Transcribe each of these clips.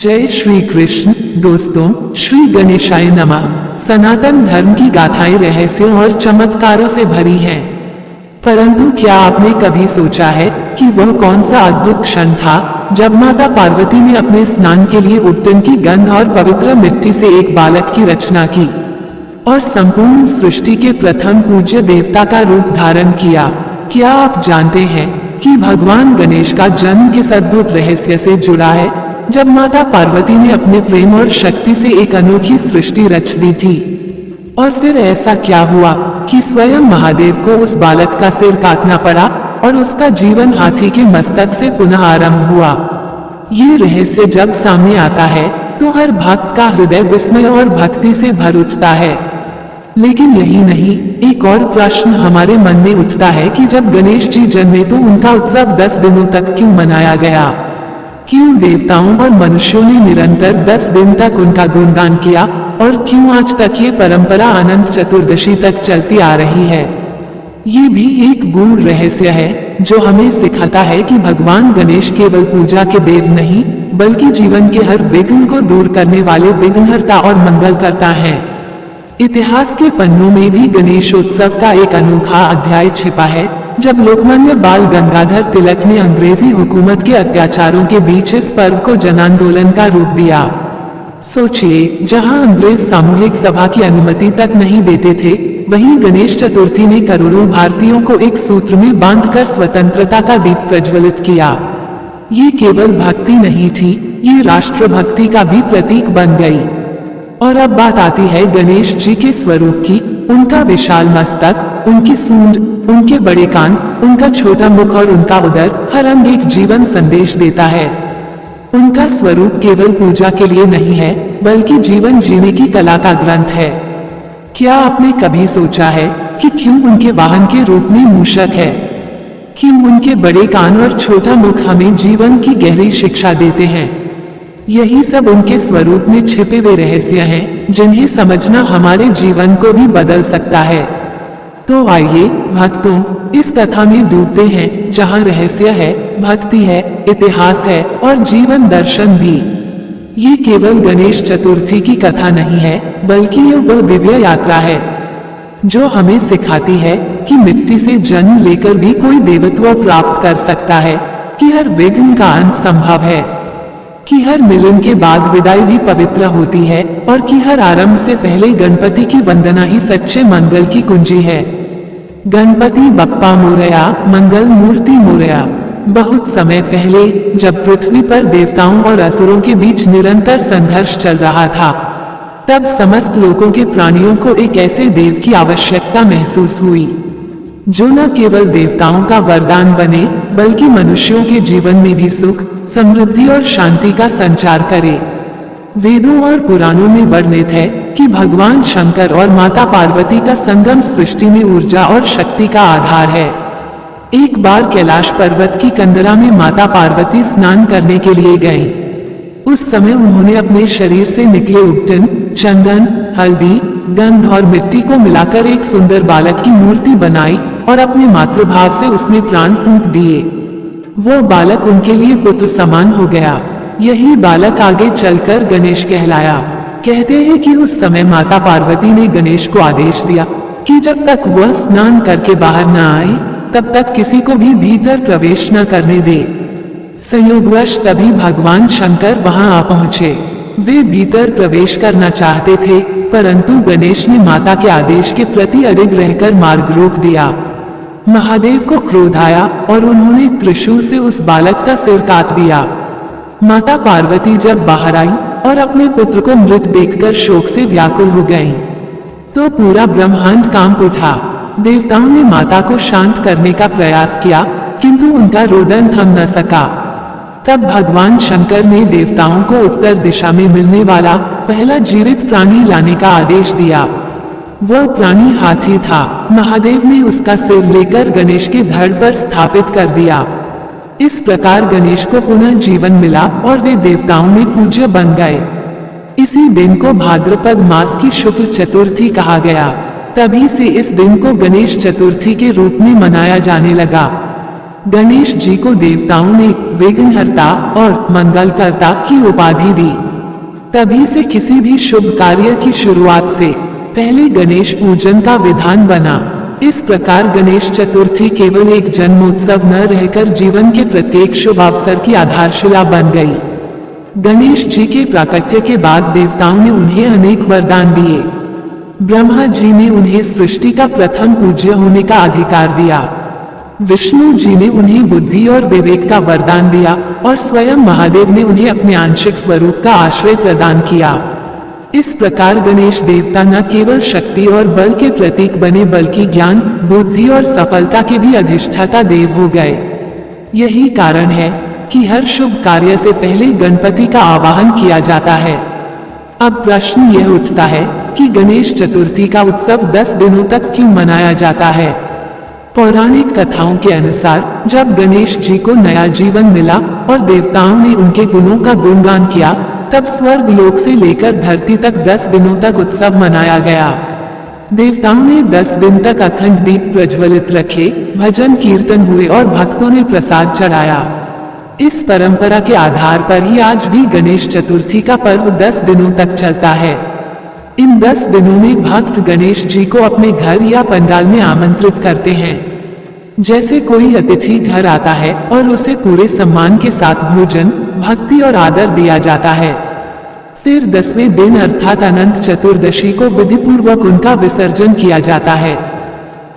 जय श्री कृष्ण। दोस्तों, श्री गणेशाय नमः। सनातन धर्म की गाथाएं रहस्यों और चमत्कारों से भरी हैं। परंतु क्या आपने कभी सोचा है कि वह कौन सा अद्भुत क्षण था जब माता पार्वती ने अपने स्नान के लिए उपटन की गंध और पवित्र मिट्टी से एक बालक की रचना की और संपूर्ण सृष्टि के प्रथम पूज्य देवता का रूप धारण किया? क्या आप जानते हैं कि भगवान गणेश का जन्म किस अद्भुत रहस्य से जुड़ा है, जब माता पार्वती ने अपने प्रेम और शक्ति से एक अनोखी सृष्टि रच दी थी? और फिर ऐसा क्या हुआ कि स्वयं महादेव को उस बालक का सिर काटना पड़ा और उसका जीवन हाथी के मस्तक से पुनः आरंभ हुआ? ये रहस्य जब सामने आता है तो हर भक्त का हृदय विस्मय और भक्ति से भर उठता है। लेकिन यही नहीं, एक और प्रश्न हमारे मन में उठता है कि जब गणेश जी जन्मे तो उनका उत्सव 10 दिनों तक क्यों मनाया गया? क्यों देवताओं और मनुष्यों ने निरंतर 10 दिन तक उनका गुणगान किया और क्यों आज तक ये परंपरा अनंत चतुर्दशी तक चलती आ रही है? ये भी एक गूढ़ रहस्य है जो हमें सिखाता है कि भगवान गणेश केवल पूजा के देव नहीं, बल्कि जीवन के हर विघ्न को दूर करने वाले विघ्नहर्ता और मंगलकर्ता हैं। इतिहास के पन्नों में भी गणेशोत्सव का एक अनोखा अध्याय छिपा है, जब लोकमान्य बाल गंगाधर तिलक ने अंग्रेजी हुकूमत के अत्याचारों के बीच इस पर्व को जनांदोलन का रूप दिया। सोचिए, जहां अंग्रेज सामूहिक सभा की अनुमति तक नहीं देते थे, वहीं गणेश चतुर्थी ने करोड़ों भारतीयों को एक सूत्र में बांधकर स्वतंत्रता का दीप प्रज्वलित किया। ये केवल भक्ति नहीं थी, ये राष्ट्रभक्ति का भी प्रतीक बन गई। और अब बात आती है गणेश जी के स्वरूप की। उनका विशाल मस्तक, उनकी सूंड, उनके बड़े कान, उनका छोटा मुख और उनका उदर हर अंग एक जीवन संदेश देता है। उनका स्वरूप केवल पूजा के लिए नहीं है, बल्कि जीवन जीने की कला का ग्रंथ है। क्या आपने कभी सोचा है कि क्यों उनके वाहन के रूप में मूषक है? क्यों उनके बड़े कान और छोटा मुख हमें जीवन की गहरी शिक्षा देते हैं? यही सब उनके स्वरूप में छिपे हुए रहस्य हैं, जिन्हें समझना हमारे जीवन को भी बदल सकता है। तो आइए भक्तों, इस कथा में डूबते हैं, जहां रहस्य है, भक्ति है, इतिहास है और जीवन दर्शन भी। ये केवल गणेश चतुर्थी की कथा नहीं है, बल्कि ये वो दिव्य यात्रा है जो हमें सिखाती है कि मिट्टी से जन्म लेकर भी कोई देवत्व प्राप्त कर सकता है, कि हर विघ्न का अंत संभव है, कि हर मिलन के बाद विदाई भी पवित्र होती है और कि हर आरंभ से पहले गणपति की वंदना ही सच्चे मंगल की कुंजी है। गणपति बप्पा मोरया, मंगल मूर्ति मोरया। बहुत समय पहले, जब पृथ्वी पर देवताओं और असुरों के बीच निरंतर संघर्ष चल रहा था, तब समस्त लोगों के प्राणियों को एक ऐसे देव की आवश्यकता महसूस हुई जो न केवल देवताओं का वरदान बने, बल्कि मनुष्यों के जीवन में भी सुख, समृद्धि और शांति का संचार करे। वेदों और पुराणों में वर्णित है कि भगवान शंकर और माता पार्वती का संगम सृष्टि में ऊर्जा और शक्ति का आधार है। एक बार कैलाश पर्वत की कंदरा में माता पार्वती स्नान करने के लिए गईं। उस समय उन्होंने अपने शरीर से निकले उपटन, चंदन, हल्दी, गंध और मिट्टी को मिलाकर एक सुंदर बालक की मूर्ति बनाई और अपने मातृभाव से उसमें प्राण फूंक दिए। वो बालक उनके लिए पुत्र समान हो गया। यही बालक आगे चलकर गणेश कहलाया। कहते हैं कि उस समय माता पार्वती ने गणेश को आदेश दिया कि जब तक वह स्नान करके बाहर न आए, तब तक किसी को भी भीतर प्रवेश न करने दे। संयोगवश तभी भगवान शंकर वहां आ पहुंचे। वे भीतर प्रवेश करना चाहते थे, परंतु गणेश ने माता के आदेश के प्रति अडिग रहकर मार्ग रोक दिया। महादेव को क्रोध आया और उन्होंने त्रिशूल से उस बालक का सिर काट दिया। माता पार्वती जब बाहर आई और अपने पुत्र को मृत देखकर शोक से व्याकुल हो गईं, तो पूरा ब्रह्मांड कांप उठा। देवताओं ने माता को शांत करने का प्रयास किया, किंतु उनका रोदन थम न सका। तब भगवान शंकर ने देवताओं को उत्तर दिशा में मिलने वाला पहला जीवित प्राणी लाने का आदेश दिया। वह प्राणी हाथी था। महादेव ने उसका सिर लेकर गणेश के धड़ पर स्थापित कर दिया। इस प्रकार गणेश को पुनः जीवन मिला और वे देवताओं में पूज्य बन गए। इसी दिन को भाद्रपद मास की शुक्ल चतुर्थी कहा गया। तभी से इस दिन को गणेश चतुर्थी के रूप में मनाया जाने लगा। गणेश जी को देवताओं ने विघ्नहर्ता और मंगलकर्ता की उपाधि दी। तभी से किसी भी शुभ कार्य की शुरुआत से पहले गणेश पूजन का विधान बना। इस प्रकार गणेश चतुर्थी केवल एक जन्मोत्सव न रहकर जीवन के प्रत्येक शुभ अवसर की आधारशिला बन गई। गणेश जी के प्राकट्य के बाद देवताओं ने उन्हें अनेक वरदान दिए। ब्रह्मा जी ने उन्हें सृष्टि का प्रथम पूज्य होने का अधिकार दिया। विष्णु जी ने उन्हें बुद्धि और विवेक का वरदान दिया और स्वयं महादेव ने उन्हें अपने आंशिक स्वरूप का आश्रय प्रदान किया। इस प्रकार गणेश देवता न केवल शक्ति और बल के प्रतीक बने बल्कि ज्ञान, बुद्धि और सफलता के भी अधिष्ठाता देव हो गए। यही कारण है कि हर शुभ कार्य से पहले गणपति का आवाहन किया जाता है। अब प्रश्न यह उठता है कि गणेश चतुर्थी का उत्सव 10 दिनों तक क्यों मनाया जाता है। पौराणिक कथाओं के अनुसार जब गणेश जी को नया जीवन मिला और देवताओं ने उनके गुणों का गुणगान किया, तब स्वर्ग लोक से लेकर धरती तक 10 दिनों तक उत्सव मनाया गया। देवताओं ने 10 दिन तक अखंड दीप प्रज्वलित रखे, भजन कीर्तन हुए और भक्तों ने प्रसाद चढ़ाया। इस परंपरा के आधार पर ही आज भी गणेश चतुर्थी का पर्व 10 दिनों तक चलता है। इन 10 दिनों में भक्त गणेश जी को अपने घर या पंडाल में आमंत्रित करते हैं। जैसे कोई अतिथि घर आता है और उसे पूरे सम्मान के साथ भोजन, भक्ति और आदर दिया जाता है। फिर 10वें दिन अर्थात अनंत चतुर्दशी को विधिपूर्वक उनका विसर्जन किया जाता है।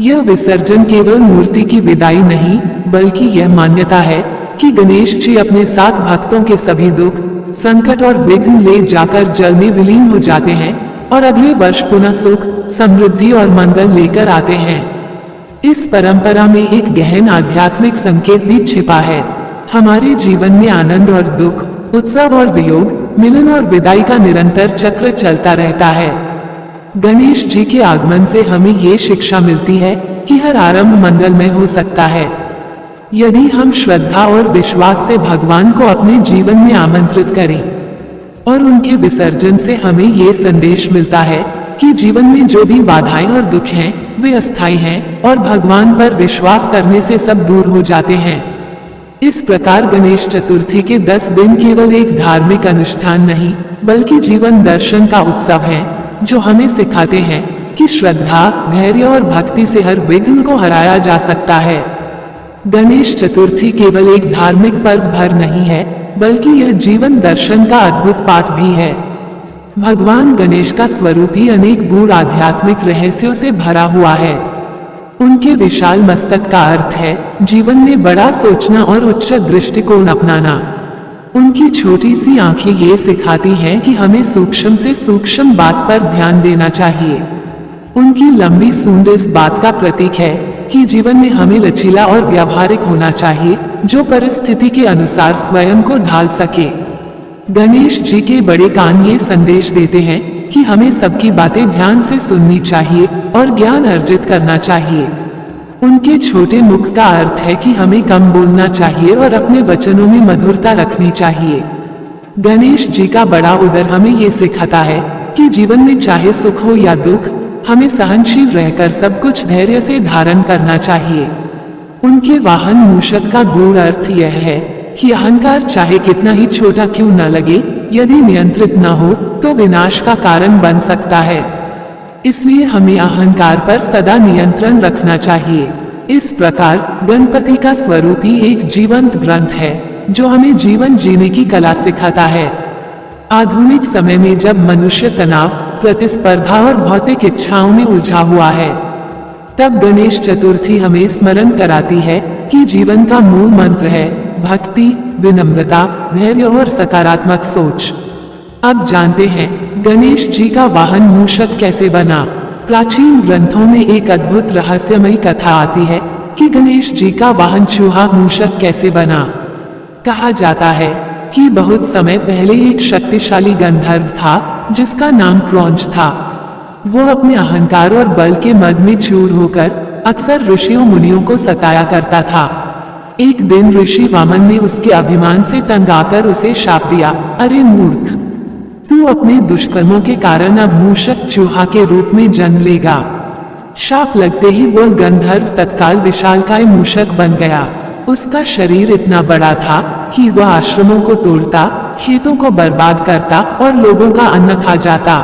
यह विसर्जन केवल मूर्ति की विदाई नहीं, बल्कि यह मान्यता है कि गणेश जी अपने साथ भक्तों के सभी दुख, संकट और विघ्न ले जाकर जल में विलीन हो जाते हैं और अगले वर्ष पुनः सुख, समृद्धि और मंगल लेकर आते हैं। इस परंपरा में एक गहन आध्यात्मिक संकेत भी छिपा है। हमारे जीवन में आनंद और दुख, उत्सव और वियोग, मिलन और विदाई का निरंतर चक्र चलता रहता है। गणेश जी के आगमन से हमें ये शिक्षा मिलती है कि हर आरंभ मंगलमय हो सकता है, यदि हम श्रद्धा और विश्वास से भगवान को अपने जीवन में आमंत्रित करें। और उनके विसर्जन से हमें ये संदेश मिलता है कि जीवन में जो भी बाधाएं और दुख हैं, वे अस्थायी हैं और भगवान पर विश्वास करने से सब दूर हो जाते हैं। इस प्रकार गणेश चतुर्थी के 10 दिन केवल एक धार्मिक अनुष्ठान नहीं, बल्कि जीवन दर्शन का उत्सव है, जो हमें सिखाते हैं कि श्रद्धा, धैर्य और भक्ति से हर विघ्न को हराया जा सकता है। गणेश चतुर्थी केवल एक धार्मिक पर्व भर नहीं है, बल्कि यह जीवन दर्शन का अद्भुत पाठ भी है। भगवान गणेश का स्वरूप ही अनेक गूढ़ आध्यात्मिक रहस्यों से भरा हुआ है। उनके विशाल मस्तक का अर्थ है जीवन में बड़ा सोचना और उच्च दृष्टिकोण अपनाना। उनकी छोटी सी आंखें ये सिखाती हैं कि हमें सूक्ष्म से सूक्ष्म बात पर ध्यान देना चाहिए। उनकी लंबी सूंड इस बात का प्रतीक है कि जीवन में हमें लचीला और व्यावहारिक होना चाहिए, जो परिस्थिति के अनुसार स्वयं को ढाल सके। गणेश जी के बड़े कान ये संदेश देते हैं कि हमें सबकी बातें ध्यान से सुननी चाहिए और ज्ञान अर्जित करना चाहिए। उनके छोटे मुख का अर्थ है कि हमें कम बोलना चाहिए और अपने वचनों में मधुरता रखनी चाहिए। गणेश जी का बड़ा उदर हमें ये सिखाता है कि जीवन में चाहे सुख हो या दुख, हमें सहनशील रहकर सब कुछ धैर्य से धारण करना चाहिए। उनके वाहन मूषक का गूढ़ अर्थ यह है कि अहंकार चाहे कितना ही छोटा क्यों न लगे, यदि नियंत्रित न हो तो विनाश का कारण बन सकता है। इसलिए हमें अहंकार पर सदा नियंत्रण रखना चाहिए। इस प्रकार गणपति का स्वरूप ही एक जीवंत ग्रंथ है, जो हमें जीवन जीने की कला सिखाता है। आधुनिक समय में जब मनुष्य तनाव, प्रतिस्पर्धा और भौतिक इच्छाओं में उलझा हुआ है, तब गणेश चतुर्थी हमें स्मरण कराती है कि जीवन का मूल मंत्र है भक्ति, विनम्रता, धैर्य और सकारात्मक सोच। अब जानते हैं गणेश जी का वाहन मूषक कैसे बना। प्राचीन ग्रंथों में एक अद्भुत रहस्यमयी कथा आती है कि गणेश जी का वाहन चूहा मूषक कैसे बना। कहा जाता है कि बहुत समय पहले एक शक्तिशाली गंधर्व था जिसका नाम क्रौंच था। वो अपने अहंकार और बल के मद में चूर होकर अक्सर ऋषियों मुनियों को सताया करता था। एक दिन ऋषि वामन ने उसके अभिमान से तंग आकर उसे शाप दिया, अरे मूर्ख, तू अपने दुष्कर्मों के कारण अब मूषक चूहा के रूप में जन्म लेगा। शाप लगते ही वह गंधर्व तत्काल विशालकाय मूषक बन गया। उसका शरीर इतना बड़ा था कि वह आश्रमों को तोड़ता, खेतों को बर्बाद करता और लोगों का अन्न खा जाता।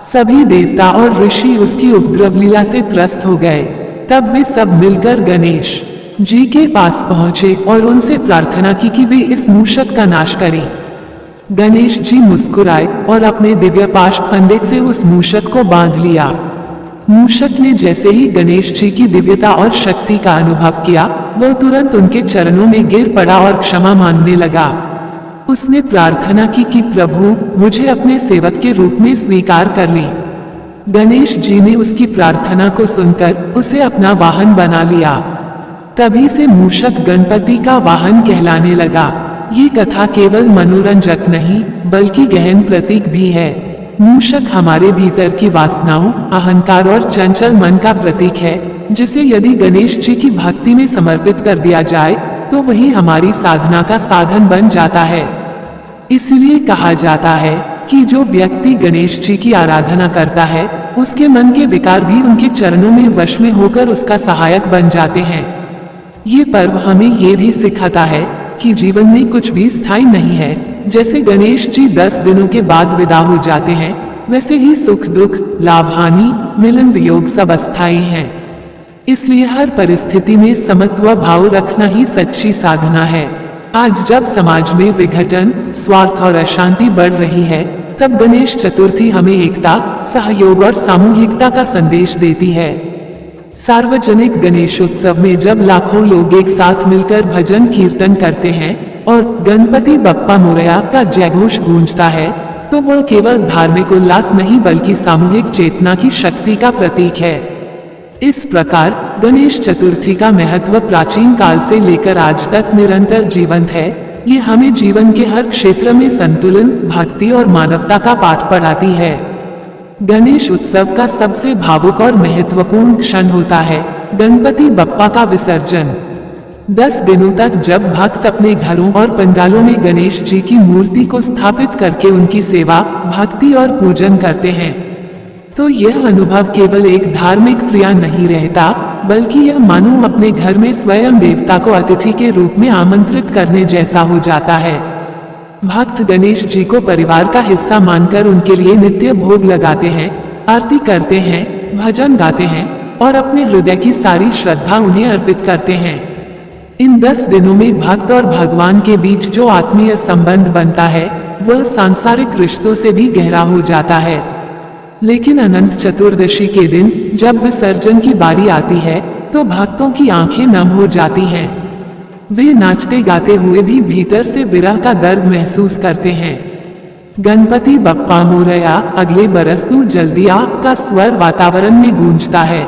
सभी देवता और ऋषि उसकी उपद्रव लीला से त्रस्त हो गए। तब वे सब मिलकर गणेश जी के पास पहुंचे और उनसे प्रार्थना की कि वे इस मूषक का नाश करें। गणेश जी मुस्कुराए और अपने दिव्य पाश फंदे से उस मूषक को बांध लिया। मूषक ने जैसे ही गणेश जी की दिव्यता और शक्ति का अनुभव किया, वह तुरंत उनके चरणों में गिर पड़ा और क्षमा मांगने लगा। उसने प्रार्थना की कि प्रभु, मुझे अपने सेवक के रूप में स्वीकार कर लें। गणेश जी ने उसकी प्रार्थना को सुनकर उसे अपना वाहन बना लिया। तभी से मूषक गणपति का वाहन कहलाने लगा। ये कथा केवल मनोरंजक नहीं बल्कि गहन प्रतीक भी है। मूषक हमारे भीतर की वासनाओं, अहंकार और चंचल मन का प्रतीक है, जिसे यदि गणेश जी की भक्ति में समर्पित कर दिया जाए तो वही हमारी साधना का साधन बन जाता है। इसलिए कहा जाता है कि जो व्यक्ति गणेश जी की आराधना करता है, उसके मन के विकार भी उनके चरणों में वश में होकर उसका सहायक बन जाते हैं। ये पर्व हमें ये भी सिखाता है कि जीवन में कुछ भी स्थायी नहीं है। जैसे गणेश जी 10 दिनों के बाद विदा हो जाते हैं, वैसे ही सुख दुख, लाभ हानि, मिलन वियोग सब अस्थायी हैं। इसलिए हर परिस्थिति में समत्व भाव रखना ही सच्ची साधना है। आज जब समाज में विघटन, स्वार्थ और अशांति बढ़ रही है, तब गणेश चतुर्थी हमें एकता, सहयोग और सामूहिकता का संदेश देती है। सार्वजनिक गणेशोत्सव में जब लाखों लोग एक साथ मिलकर भजन कीर्तन करते हैं और गणपति बप्पा मोरया का जयघोष गूंजता है, तो वह केवल धार्मिक उल्लास नहीं बल्कि सामूहिक चेतना की शक्ति का प्रतीक है। इस प्रकार गणेश चतुर्थी का महत्व प्राचीन काल से लेकर आज तक निरंतर जीवंत है। ये हमें जीवन के हर क्षेत्र में संतुलन, भक्ति और मानवता का पाठ पढ़ाती है। गणेश उत्सव का सबसे भावुक और महत्वपूर्ण क्षण होता है गणपति बप्पा का विसर्जन। 10 दिनों तक जब भक्त अपने घरों और पंडालों में गणेश जी की मूर्ति को स्थापित करके उनकी सेवा, भक्ति और पूजन करते हैं, तो यह अनुभव केवल एक धार्मिक क्रिया नहीं रहता, बल्कि यह मानो अपने घर में स्वयं देवता को अतिथि के रूप में आमंत्रित करने जैसा हो जाता है। भक्त गणेश जी को परिवार का हिस्सा मानकर उनके लिए नित्य भोग लगाते हैं, आरती करते हैं, भजन गाते हैं और अपने हृदय की सारी श्रद्धा उन्हें अर्पित करते हैं। इन 10 दिनों में भक्त और भगवान के बीच जो आत्मीय संबंध बनता है, वह सांसारिक रिश्तों से भी गहरा हो जाता है। लेकिन अनंत चतुर्दशी के दिन जब विसर्जन की बारी आती है, तो भक्तों की आंखें नम हो जाती हैं। वे नाचते गाते हुए भी भीतर से विरह का दर्द महसूस करते हैं। गणपति बप्पा मोरया, अगले बरस तू जल्दी आ का स्वर वातावरण में गूंजता है।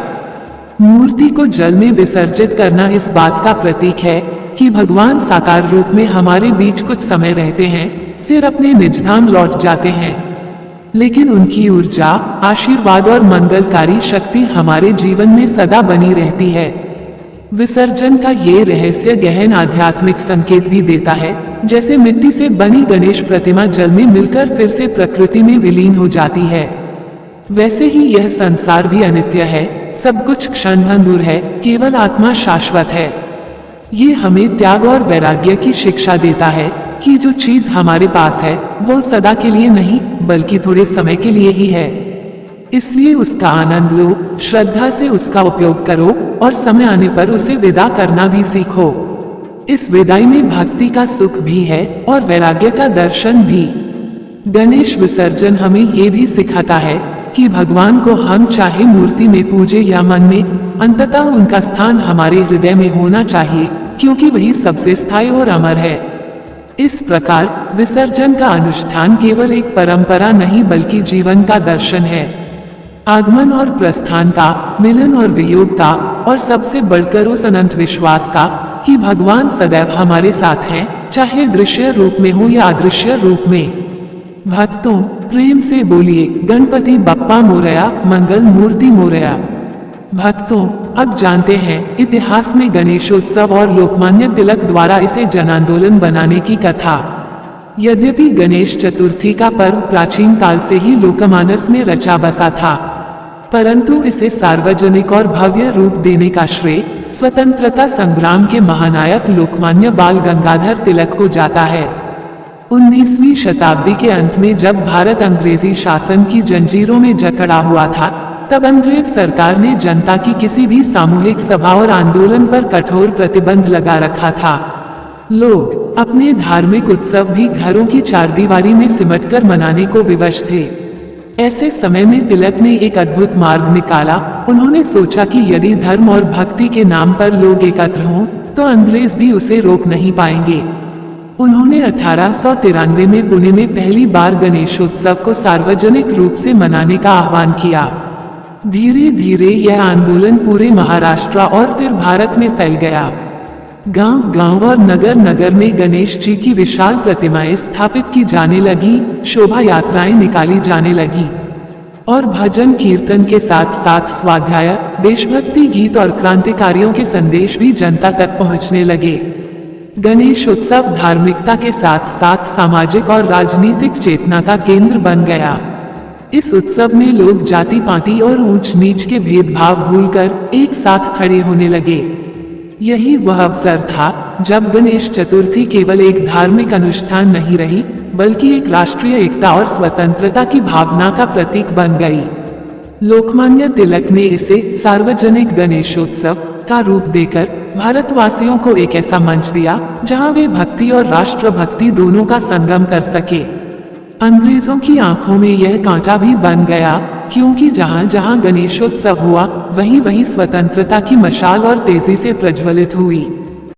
मूर्ति को जल में विसर्जित करना इस बात का प्रतीक है कि भगवान साकार रूप में हमारे बीच कुछ समय रहते हैं, फिर अपने निजधाम लौट जाते हैं। लेकिन उनकी ऊर्जा, आशीर्वाद और मंगलकारी शक्ति हमारे जीवन में सदा बनी रहती है। विसर्जन का ये रहस्य गहन आध्यात्मिक संकेत भी देता है। जैसे मिट्टी से बनी गणेश प्रतिमा जल में मिलकर फिर से प्रकृति में विलीन हो जाती है, वैसे ही यह संसार भी अनित्य है। सब कुछ क्षणभंगुर है, केवल आत्मा शाश्वत है। ये हमें त्याग और वैराग्य की शिक्षा देता है कि जो चीज हमारे पास है वो सदा के लिए नहीं बल्कि थोड़े समय के लिए ही है। इसलिए उसका आनंद लो, श्रद्धा से उसका उपयोग करो और समय आने पर उसे विदा करना भी सीखो। इस विदाई में भक्ति का सुख भी है और वैराग्य का दर्शन भी। गणेश विसर्जन हमें ये भी सिखाता है कि भगवान को हम चाहे मूर्ति में पूजे या मन में, अंततः उनका स्थान हमारे हृदय में होना चाहिए, क्योंकि वही सबसे स्थायी और अमर है। इस प्रकार विसर्जन का अनुष्ठान केवल एक परंपरा नहीं बल्कि जीवन का दर्शन है। आगमन और प्रस्थान का, मिलन और वियोग का, और सबसे बढ़कर उस अनंत विश्वास का कि भगवान सदैव हमारे साथ हैं, चाहे दृश्य रूप में हो या अदृश्य रूप में। भक्तों, प्रेम से बोलिए गणपति बप्पा मोरया, मंगल मूर्ति मोरया। भक्तों, अब जानते हैं इतिहास में गणेशोत्सव और लोकमान्य तिलक द्वारा इसे जनांदोलन बनाने की कथा। यद्यपि गणेश चतुर्थी का पर्व प्राचीन काल से ही लोकमानस में रचा बसा था, परंतु इसे सार्वजनिक और भव्य रूप देने का श्रेय स्वतंत्रता संग्राम के महानायक लोकमान्य बाल गंगाधर तिलक को जाता है। 19वीं शताब्दी के अंत में जब भारत अंग्रेजी शासन की जंजीरों में जकड़ा हुआ था, तब अंग्रेज सरकार ने जनता की किसी भी सामूहिक सभा और आंदोलन पर कठोर प्रतिबंध लगा रखा था। लोग अपने धार्मिक उत्सव भी घरों की चारदीवारी में सिमटकर मनाने को विवश थे। ऐसे समय में तिलक ने एक अद्भुत मार्ग निकाला। उन्होंने सोचा कि यदि धर्म और भक्ति के नाम पर लोग एकत्र हों, तो अंग्रेज भी उसे रोक नहीं पाएंगे। उन्होंने 1893 में पुणे में पहली बार गणेशोत्सव को सार्वजनिक रूप से मनाने का आह्वान किया। धीरे धीरे यह आंदोलन पूरे महाराष्ट्र और फिर भारत में फैल गया। गांव-गांव और नगर नगर में गणेश जी की विशाल प्रतिमाएं स्थापित की जाने लगी, शोभा यात्राएं निकाली जाने लगी और भजन कीर्तन के साथ साथ स्वाध्याय, देशभक्ति गीत और क्रांतिकारियों के संदेश भी जनता तक पहुंचने लगे। गणेश उत्सव धार्मिकता के साथ साथ सामाजिक और राजनीतिक चेतना का केंद्र बन गया। इस उत्सव में लोग जाति पाति और ऊंच नीच के भेदभाव भूलकर एक साथ खड़े होने लगे। यही वह अवसर था जब गणेश चतुर्थी केवल एक धार्मिक अनुष्ठान नहीं रही, बल्कि एक राष्ट्रीय एकता और स्वतंत्रता की भावना का प्रतीक बन गई। लोकमान्य तिलक ने इसे सार्वजनिक गणेशोत्सव का रूप देकर भारतवासियों को एक ऐसा मंच दिया जहां वे भक्ति और राष्ट्रभक्ति दोनों का संगम कर सके। अंग्रेजों की आंखों में यह कांटा भी बन गया, क्योंकि जहां जहां गणेशोत्सव हुआ, वहीं वहीं स्वतंत्रता की मशाल और तेजी से प्रज्वलित हुई।